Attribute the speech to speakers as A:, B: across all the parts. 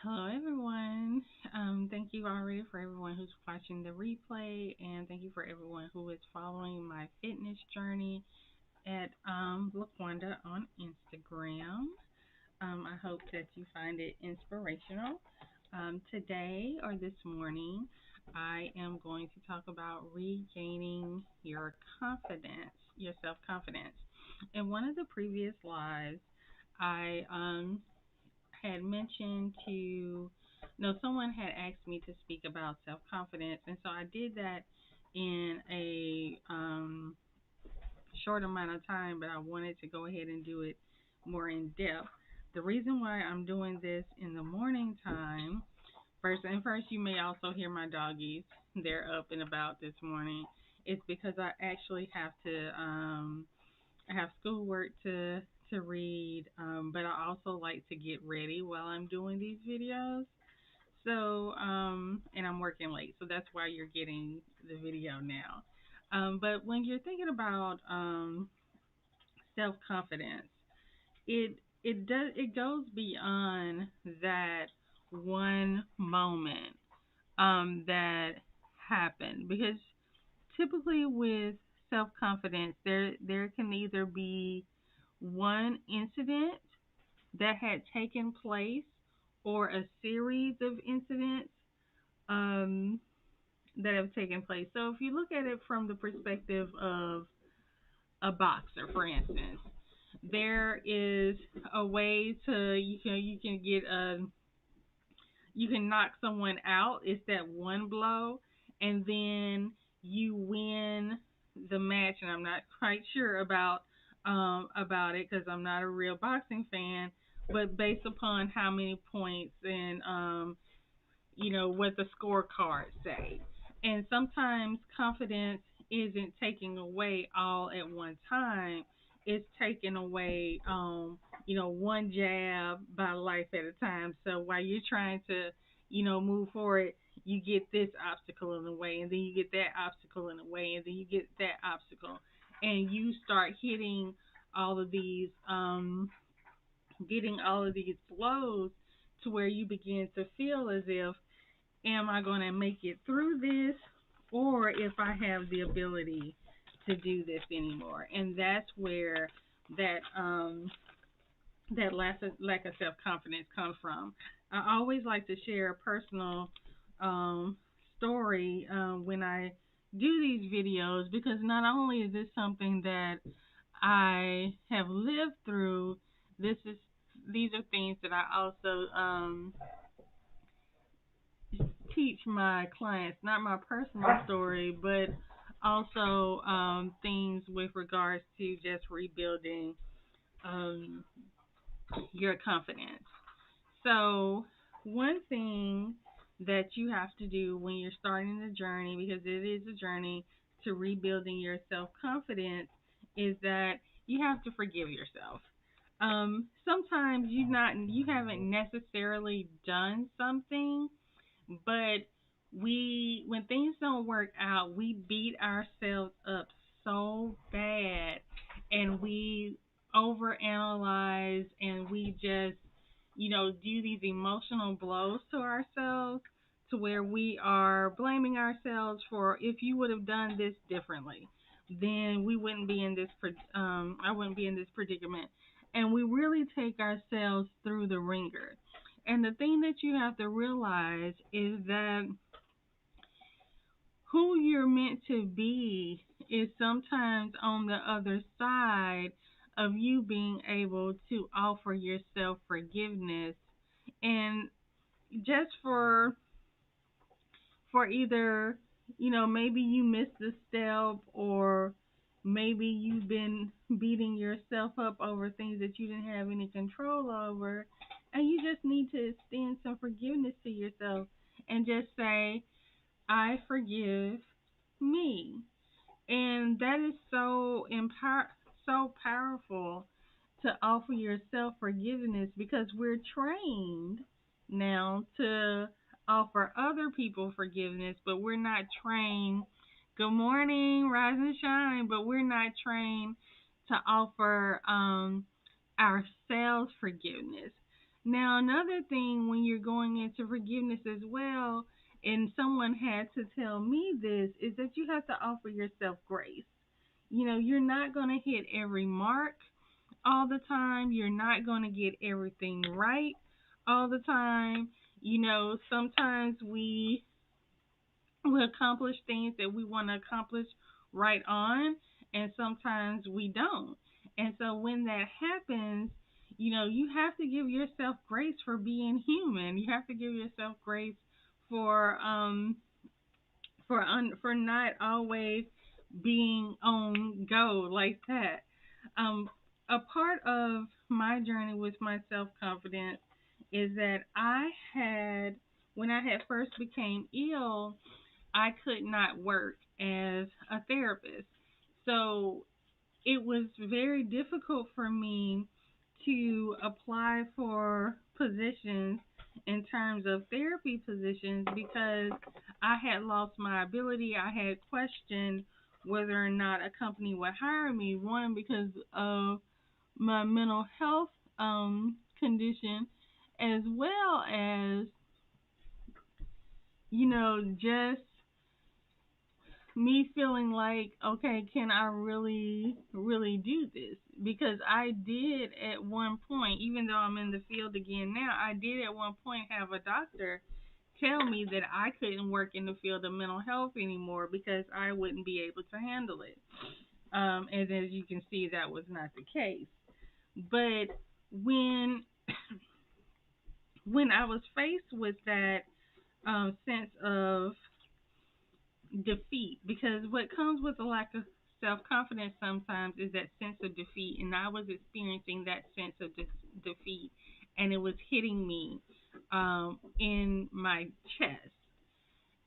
A: Hello, everyone. Thank you already for everyone who's watching the replay, and thank you for everyone who is following my fitness journey at Laquanda on Instagram. I hope that you find it inspirational. Today or this morning, I am going to talk about regaining your confidence, your self confidence. In one of the previous lives, I had mentioned to no someone had asked me to speak about self confidence, and so I did that in a short amount of time, but I wanted to go ahead and do it more in depth. The reason why I'm doing this in the morning time, first you may also hear my doggies, they're up and about this morning. It's because I actually have to I have schoolwork to read, but I also like to get ready while I'm doing these videos. So, and I'm working late, so that's why you're getting the video now. But when you're thinking about self confidence, it goes beyond that one moment that happened, because typically with self confidence, there can either be one incident that had taken place or a series of incidents um, that have taken place. So if you look at it from the perspective of a boxer, for instance, there is a way to you can get a you can knock someone out. It's that one blow, and then you win the match. And I'm not quite sure about it because I'm not a real boxing fan. But based upon how many points and what the scorecards say, and sometimes confidence isn't taking away all at one time. It's taking away one jab by life at a time. So while you're trying to move forward, you get this obstacle in the way, and then you get that obstacle in the way, and then you get that obstacle, and you start hitting all of these getting all of these blows to where you begin to feel as if, am I going to make it through this, or if I have the ability to do this anymore? And that's where that lack of self confidence comes from. I always like to share a personal story when I do these videos, because not only is this something that I have lived through, this is these are things that I also teach my clients, not my personal story, but also things with regards to just rebuilding um, your confidence. So, one thing that you have to do when you're starting the journey, because it is a journey to rebuilding your self confidence, is that you have to forgive yourself. Sometimes you haven't necessarily done something, but when things don't work out, we beat ourselves up so bad, and we overanalyze, and we just do these emotional blows to ourselves, to where we are blaming ourselves for, if you would have done this differently, then we wouldn't be in this I wouldn't be in this predicament. And we really take ourselves through the ringer. And the thing that you have to realize is that who you're meant to be is sometimes on the other side of you being able to offer yourself forgiveness, and just for either maybe you missed a step, or maybe you've been beating yourself up over things that you didn't have any control over, and you just need to extend some forgiveness to yourself and just say, I forgive me. And that is so powerful, to offer yourself forgiveness, because we're trained now to offer other people forgiveness, but we're not trained. Good morning, rise and shine. But we're not trained to offer ourselves forgiveness. Now, another thing when you're going into forgiveness as well, and someone had to tell me this, is that you have to offer yourself grace. You're not going to hit every mark all the time. You're not going to get everything right all the time. Sometimes we accomplish things that we want to accomplish right on, and sometimes we don't. And so when that happens, you have to give yourself grace for being human. You have to give yourself grace for for not always being on go like that. Um, a part of my journey with my self confidence is that when I had first became ill, I could not work as a therapist. So it was very difficult for me to apply for positions in terms of therapy positions because I had lost my ability. I had questioned whether or not a company would hire me, one, because of my mental health condition, as well as, just me feeling like, okay, can I really, really do this? Because I did at one point, even though I'm in the field again now, I did at one point have a doctor tell me that I couldn't work in the field of mental health anymore because I wouldn't be able to handle it. And as you can see, that was not the case. But when when I was faced with that sense of defeat, because what comes with a lack of self confidence sometimes is that sense of defeat, and I was experiencing that sense of defeat, and it was hitting me in my chest,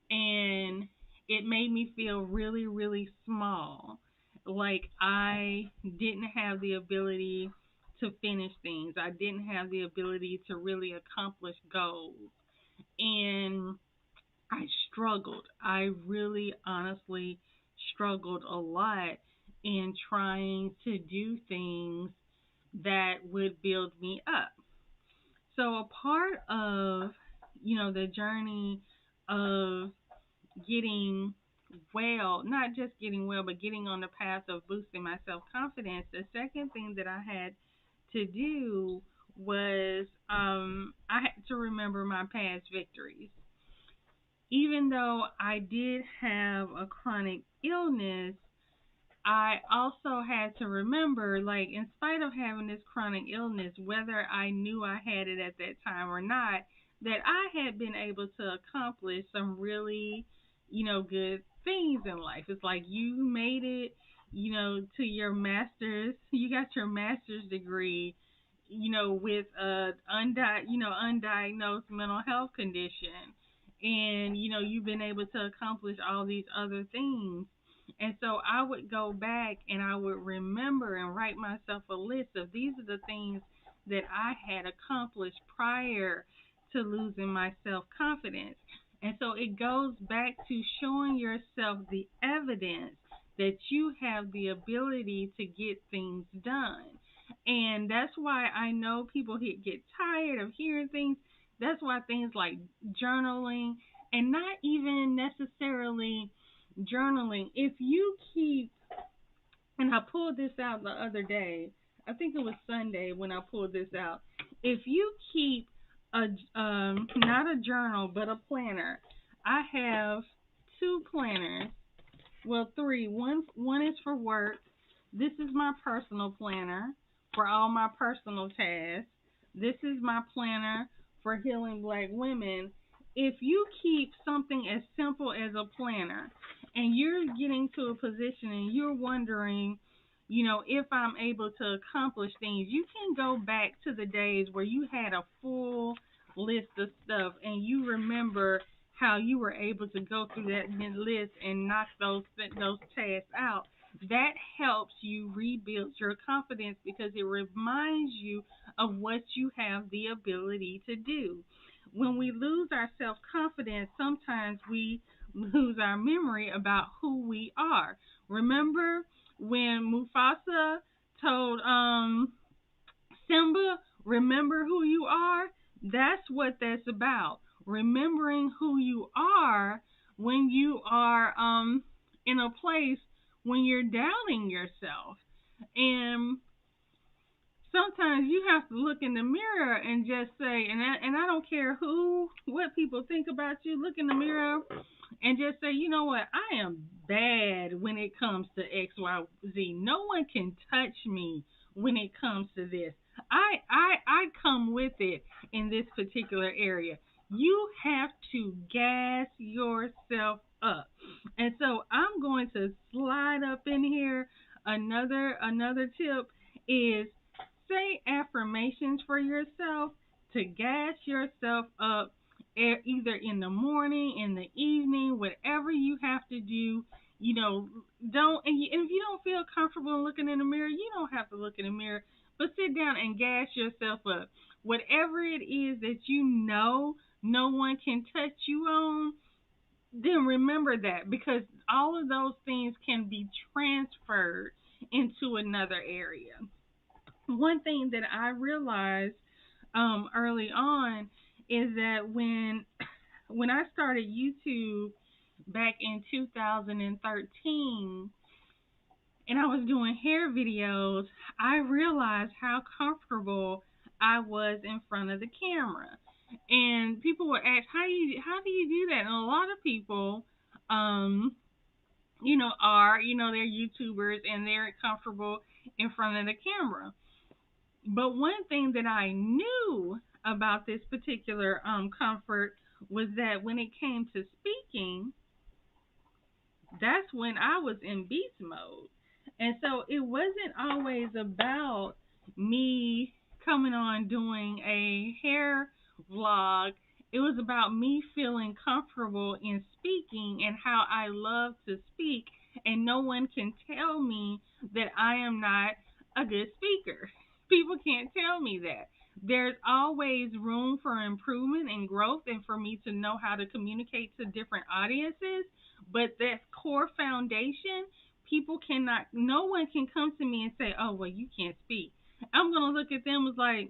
A: and it made me feel really, really small, like I didn't have the ability to finish things. I didn't have the ability to really accomplish goals, and I struggled. I really honestly struggled a lot in trying to do things that would build me up. So a part of, the journey of getting well, not just getting well, but getting on the path of boosting my self confidence, the second thing that I had to do was I had to remember my past victories. Even though I did have a chronic illness, I also had to remember, like, in spite of having this chronic illness, whether I knew I had it at that time or not, that I had been able to accomplish some really, good things in life. It's like you made it, to your master's. You got your master's degree, with a undiagnosed mental health condition, and you've been able to accomplish all these other things. And so I would go back and I would remember and write myself a list of these are the things that I had accomplished prior to losing my self confidence. And so it goes back to showing yourself the evidence that you have the ability to get things done. And that's why I know people get tired of hearing things. That's why things like journaling, and not even necessarily journaling. If you keep, and I pulled this out the other day, I think it was Sunday when I pulled this out. If you keep a not a journal but a planner, I have two planners, well, three. One is for work. This is my personal planner for all my personal tasks. This is my planner for healing black women. If you keep something as simple as a planner and you're getting to a position and you're wondering, if I'm able to accomplish things, you can go back to the days where you had a full list of stuff and you remember how you were able to go through that list and knock those tasks out. That helps you rebuild your confidence because it reminds you of what you have the ability to do. When we lose our self confidence, sometimes we lose our memory about who we are. Remember when Mufasa told Simba Remember who you are. That's what that's about. Remembering who you are when you are in a place when you're doubting yourself. And sometimes you have to look in the mirror and just say, and I don't care what people think about you. Look in the mirror and just say, you know what, I am bad when it comes to X, Y, Z. No one can touch me when it comes to this. I come with it in this particular area. You have to gas yourself up. And so I'm going to slide up in here. Another tip is say affirmations for yourself to gas yourself up either in the morning, in the evening, whatever you have to do. You know, don't and if you don't feel comfortable looking in the mirror, you don't have to look in the mirror, but sit down and gas yourself up. Whatever it is that you know no one can touch you on, then remember that, because all of those things can be transferred into another area. One thing that I realized early on is that when I started YouTube back in 2013 and I was doing hair videos, I realized how comfortable I was in front of the camera. And people would ask, how do you do that? And a lot of people um they're YouTubers and they're comfortable in front of the camera. But one thing that I knew about this particular comfort was that when it came to speaking, that's when I was in beast mode. And so it wasn't always about me coming on doing a hair vlog. It was about me feeling comfortable in speaking and how I love to speak. And no one can tell me that I am not a good speaker. People can't tell me that. There's always room for improvement and growth, and for me to know how to communicate to different audiences. But that core foundation, people cannot, no one can come to me and say, oh, well, you can't speak. I'm going to look at them as like,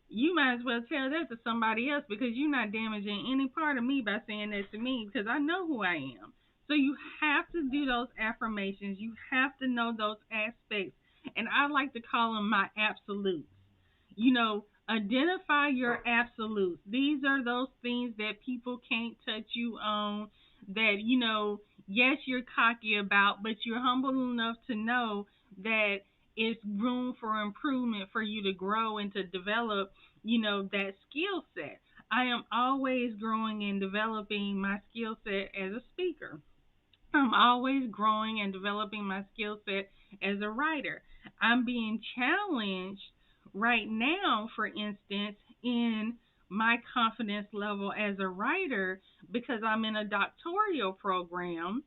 A: you might as well tell that to somebody else, because you're not damaging any part of me by saying that to me, because I know who I am. So you have to do those affirmations. You have to know those aspects. And I like to call them my absolutes. Identify your absolutes. These are those things that people can't touch you on, that, yes, you're cocky about, but you're humble enough to know that it's room for improvement for you to grow and to develop, that skill set. I am always growing and developing my skill set as a speaker. I'm always growing and developing my skill set as a writer. I'm being challenged right now, for instance, in my confidence level as a writer, because I'm in a doctoral program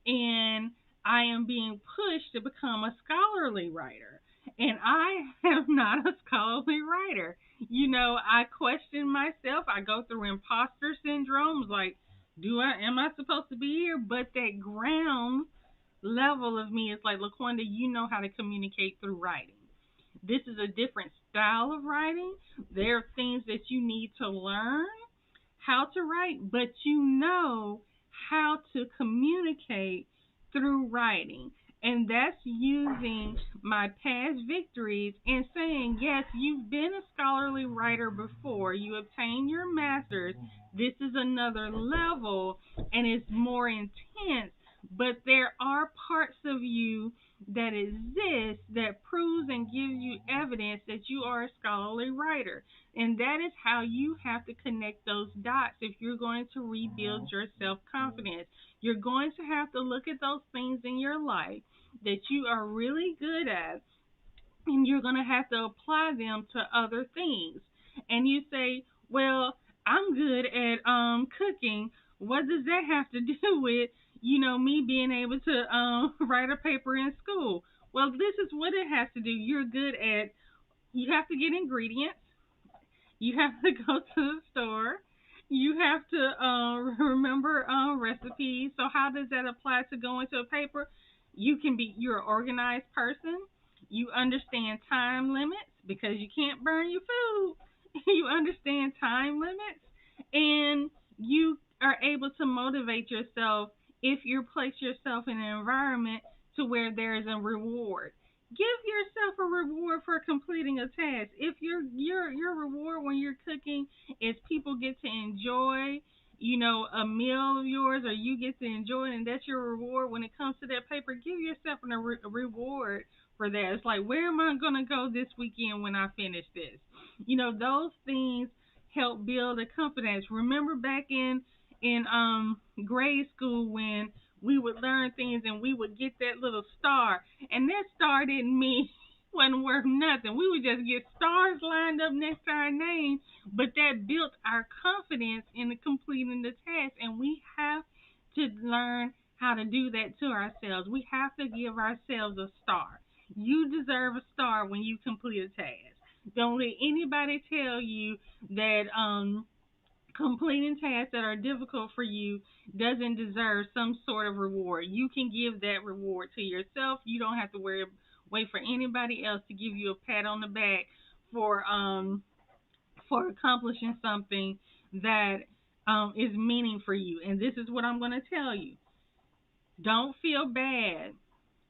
A: and I am being pushed to become a scholarly writer. And I am not a scholarly writer. I question myself. I go through imposter syndromes like, am I supposed to be here? But that ground level of me is like, LaQuanda, you know how to communicate through writing. This is a different style of writing. There are things that you need to learn how to write, but you know how to communicate through writing. And that's using my past victories and saying, yes, you've been a scholarly writer before. You obtained your master's. This is another level and it's more intense. But there are parts of you that exist that proves and gives you evidence that you are a scholarly writer. And that is how you have to connect those dots if you're going to rebuild your self confidence. You're going to have to look at those things in your life that you are really good at, and you're going to have to apply them to other things. And you say, well, I'm good at cooking. What does that have to do with, me being able to write a paper in school? Well, this is what it has to do. You have to get ingredients. You have to go to the store. You have to remember recipes. So how does that apply to going to a paper? You're an organized person. You understand time limits. because you can't burn your food. You understand time limits, and you are able to motivate yourself if you place yourself in an environment to where there is a reward. Give yourself a reward for completing a task. If your reward when you're cooking is people get to enjoy, a meal of yours, or you get to enjoy it, and that's your reward when it comes to that paper, give yourself a reward for that. It's like, where am I going to go this weekend when I finish this? Those things help build a confidence. Remember back in grade school when we would learn things and we would get that little star, and that star didn't mean wasn't worth nothing. We would just get stars lined up next to our name, but that built our confidence in completing the task, and we have to learn how to do that to ourselves. We have to give ourselves a star. You deserve a star when you complete a task. Don't let anybody tell you that completing tasks that are difficult for you doesn't deserve some sort of reward. You can give that reward to yourself. You don't have to wait for anybody else to give you a pat on the back for accomplishing something that is meaning for you. And this is what I'm going to tell you. Don't feel bad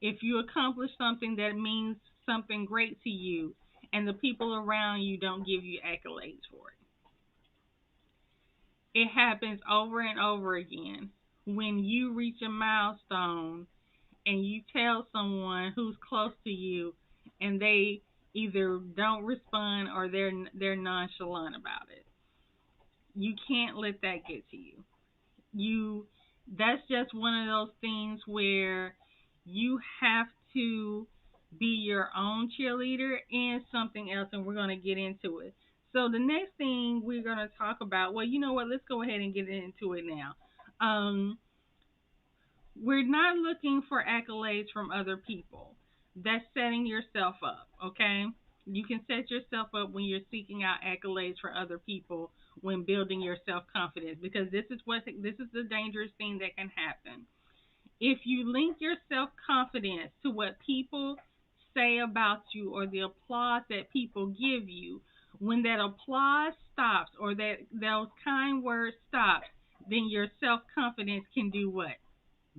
A: if you accomplish something that means something great to you and the people around you don't give you accolades for it. It happens over and over again. When you reach a milestone and you tell someone who's close to you and they either don't respond or they're nonchalant about it. You can't let that get to you. You That's just one of those things where you have to be your own cheerleader and something else, and we're going to get into it. So the next thing we're going to talk about, well, you know what, let's go ahead and get into it now. um, we're not looking for accolades from other people. That's setting yourself up, okay? You can set yourself up when you're seeking out accolades for other people when building your self-confidence, because this is the dangerous thing that can happen. If you link your self-confidence to what people say about you or the applause that people give you, when that applause stops or that those kind words stop, then your self-confidence can do what?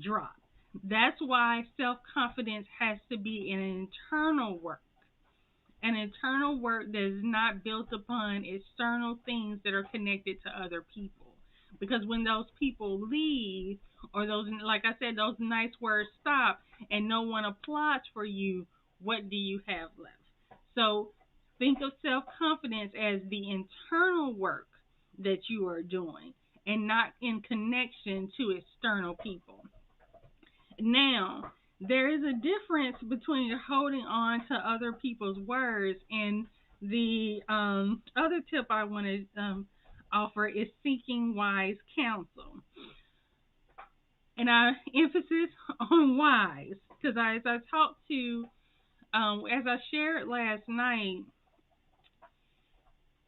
A: Drop. That's why self confidence has to be an internal work that is not built upon external things that are connected to other people. Because when those people leave, or those, like I said, those nice words stop, and no one applauds for you, what do you have left? So think of self confidence as the internal work that you are doing, and not in connection to external people. Now, there is a difference between holding on to other people's words, and the other tip I want to offer is seeking wise counsel. And I emphasis on wise because as I talked to, as I shared last night,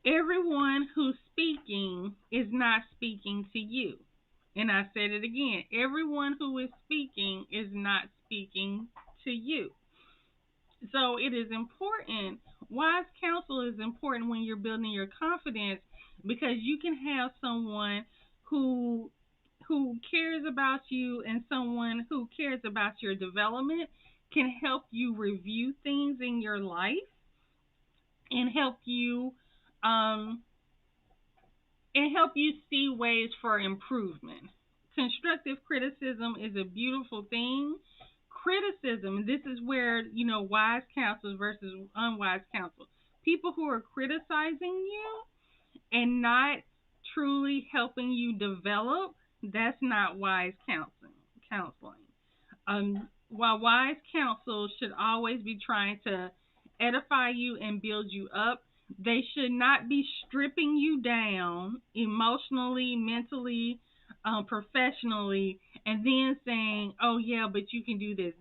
A: everyone who's speaking is not speaking to you. And I said it again, everyone who is speaking is not speaking to you. So it is important. Wise counsel is important when you're building your confidence, because you can have someone who cares about you, and someone who cares about your development can help you review things in your life and um help you see ways for improvement. Constructive criticism is a beautiful thing. Criticism, this is where, wise counsel versus unwise counsel. People who are criticizing you and not truly helping you develop, that's not wise counseling. While wise counsel should always be trying to edify you and build you up, they should not be stripping you down emotionally, mentally, professionally, and then saying, "Oh yeah, but you can do this."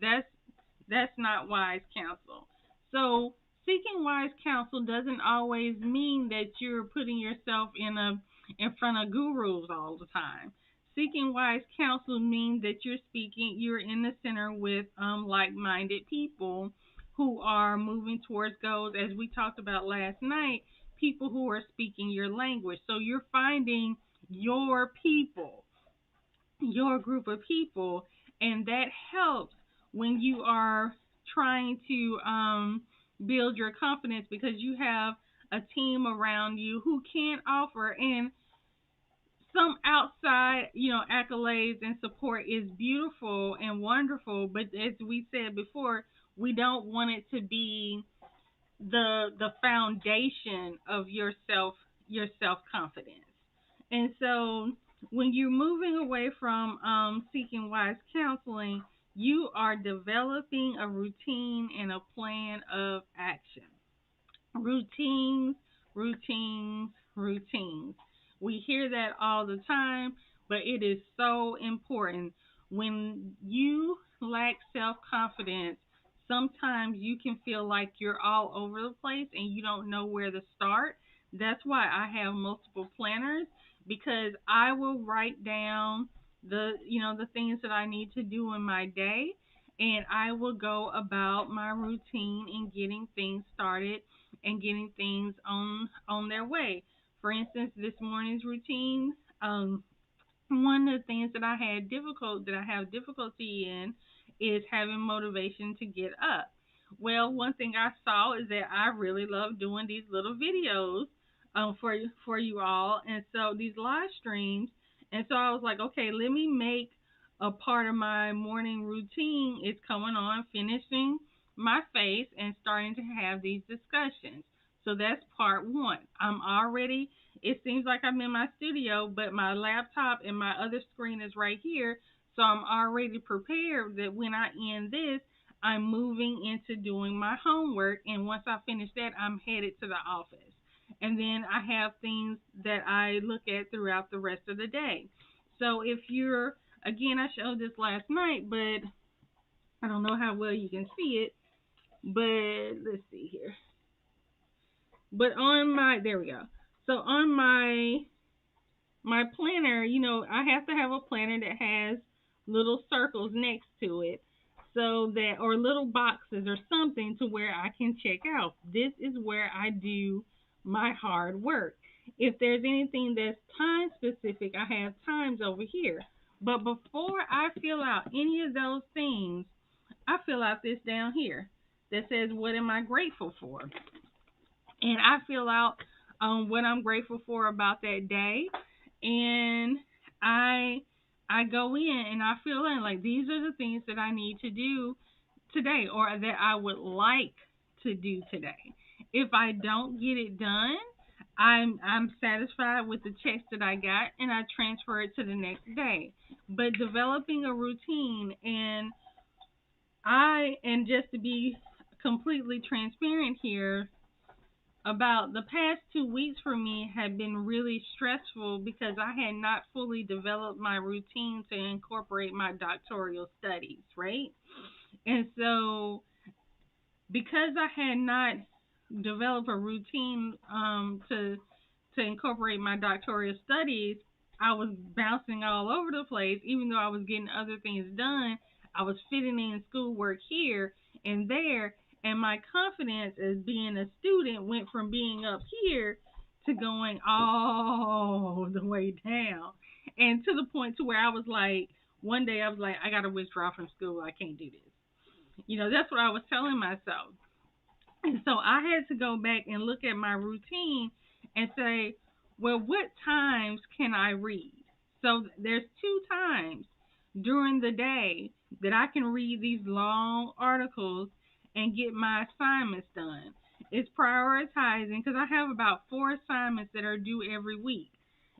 A: That's not wise counsel. So seeking wise counsel doesn't always mean that you're putting yourself in front of gurus all the time. Seeking wise counsel means that you're in the center with like-minded people who are moving towards goals, as we talked about last night, people who are speaking your language. So you're finding your people, your group of people, and that helps when you are trying to build your confidence because you have a team around you who can offer. And some outside, accolades and support is beautiful and wonderful, but as we said before, we don't want it to be the foundation of your self confidence. And so when you're moving away from seeking wise counseling, you are developing a routine and a plan of action. Routines, routines, routines. We hear that all the time, but it is so important. When you lack self confidence, sometimes you can feel like you're all over the place and you don't know where to start. That's why I have multiple planners, because I will write down the things that I need to do in my day, and I will go about my routine and getting things started and getting things on their way. For instance, this morning's routine, one of the things that I have difficulty in is having motivation to get up. Well, one thing I saw is that I really love doing these little videos for you all, and so these live streams, and so I was like, okay, let me make a part of my morning routine is coming on, finishing my face, and starting to have these discussions. So that's part one. I'm already It seems like I'm in my studio, but my laptop and my other screen is right here. So I'm already prepared that when I end this, I'm moving into doing my homework. And once I finish that, I'm headed to the office. And then I have things that I look at throughout the rest of the day. So if you're, again, I showed this last night, but I don't know how well you can see it. But let's see here. But there we go. So on my planner, I have to have a planner that has little circles next to it, so that, or little boxes or something, to where I can check out. This is where I do my hard work. If there's anything that's time specific, I have times over here. But before I fill out any of those things, I fill out this down here that says, what am I grateful for? And I fill out what I'm grateful for about that day, and I I go in and I fill in, like, these are the things that I need to do today, or that I would like to do today. If I don't get it done, I'm satisfied with the checks that I got, and I transfer it to the next day. But developing a routine, and just to be completely transparent here, about the past 2 weeks for me had been really stressful because I had not fully developed my routine to incorporate my doctoral studies, right? And so, because I had not developed a routine to incorporate my doctoral studies, I was bouncing all over the place. Even though I was getting other things done, I was fitting in schoolwork here and there, and my confidence as being a student went from being up here to going all the way down, and to the point to where I was like, one day I was like, I gotta withdraw from school. I can't do this. That's what I was telling myself. And so I had to go back and look at my routine and say, well, what times can I read? So there's two times during the day that I can read these long articles and get my assignments done. It's prioritizing, because I have about 4 assignments that are due every week.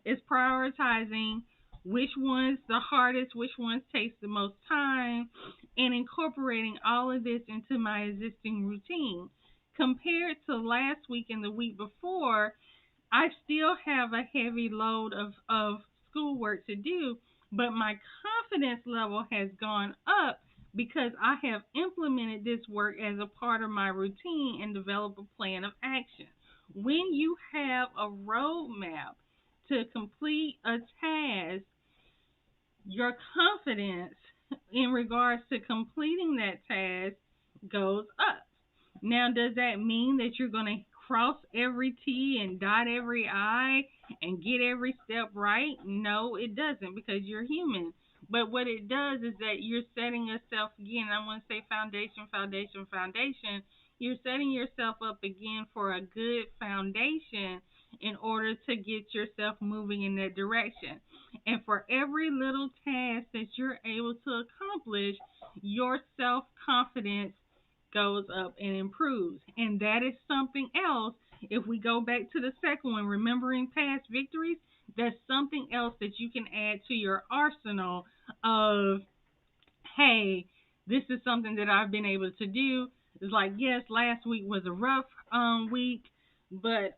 A: It's prioritizing which one's the hardest, which ones takes the most time, and incorporating all of this into my existing routine. Compared to last week and the week before, I still have a heavy load of schoolwork to do, but my confidence level has gone up because I have implemented this work as a part of my routine and developed a plan of action. When you have a roadmap to complete a task, your confidence in regards to completing that task goes up. Now, does that mean that you're going to cross every T and dot every I and get every step right? No, it doesn't, because you're human. But what it does is that you're setting yourself again. I want to say foundation, foundation, foundation. You're setting yourself up again for a good foundation in order to get yourself moving in that direction. And for every little task that you're able to accomplish, your self confidence goes up and improves. And that is something else. If we go back to the second one, remembering past victories, that's something else that you can add to your arsenal of, hey, this is something that I've been able to do. It's like, yes, last week was a rough week, but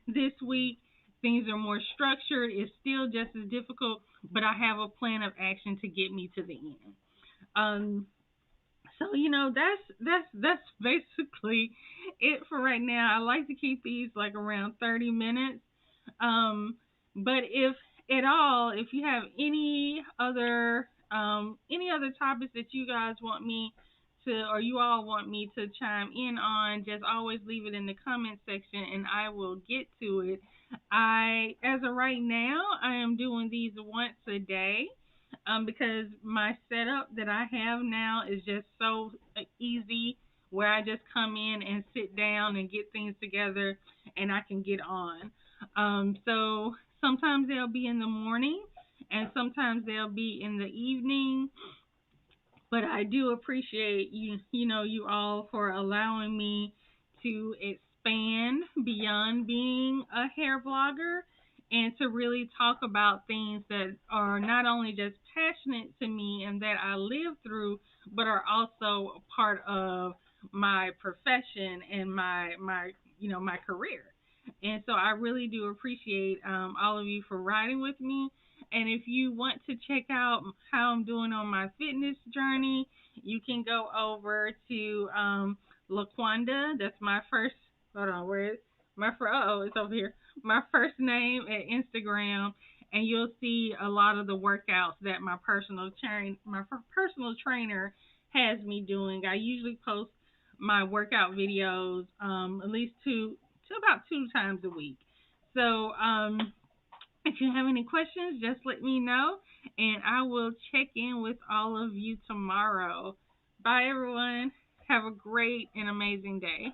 A: this week things are more structured. It's still just as difficult, but I have a plan of action to get me to the end. Um, so that's basically it for right now. I like to keep these like around 30 minutes. Um, but if at all, if you have any other topics that you guys want me to, or you all want me to chime in on, just always leave it in the comment section and I will get to it. As of right now, I am doing these once a day. Because my setup that I have now is just so easy, where I just come in and sit down and get things together and I can get on. So sometimes they'll be in the morning and sometimes they'll be in the evening, but I do appreciate you all for allowing me to expand beyond being a hair blogger and to really talk about things that are not only just passionate to me and that I live through, but are also a part of my profession and my career. And so I really do appreciate all of you for riding with me. And if you want to check out how I'm doing on my fitness journey, you can go over to Laquanda. That's my first. Hold on, where is my first? Oh, it's over here. My first name at Instagram, and you'll see a lot of the workouts that my personal trainer has me doing. I usually post my workout videos at least to about 2 times a week. So if you have any questions, just let me know, and I will check in with all of you tomorrow. Bye, everyone. Have a great and amazing day.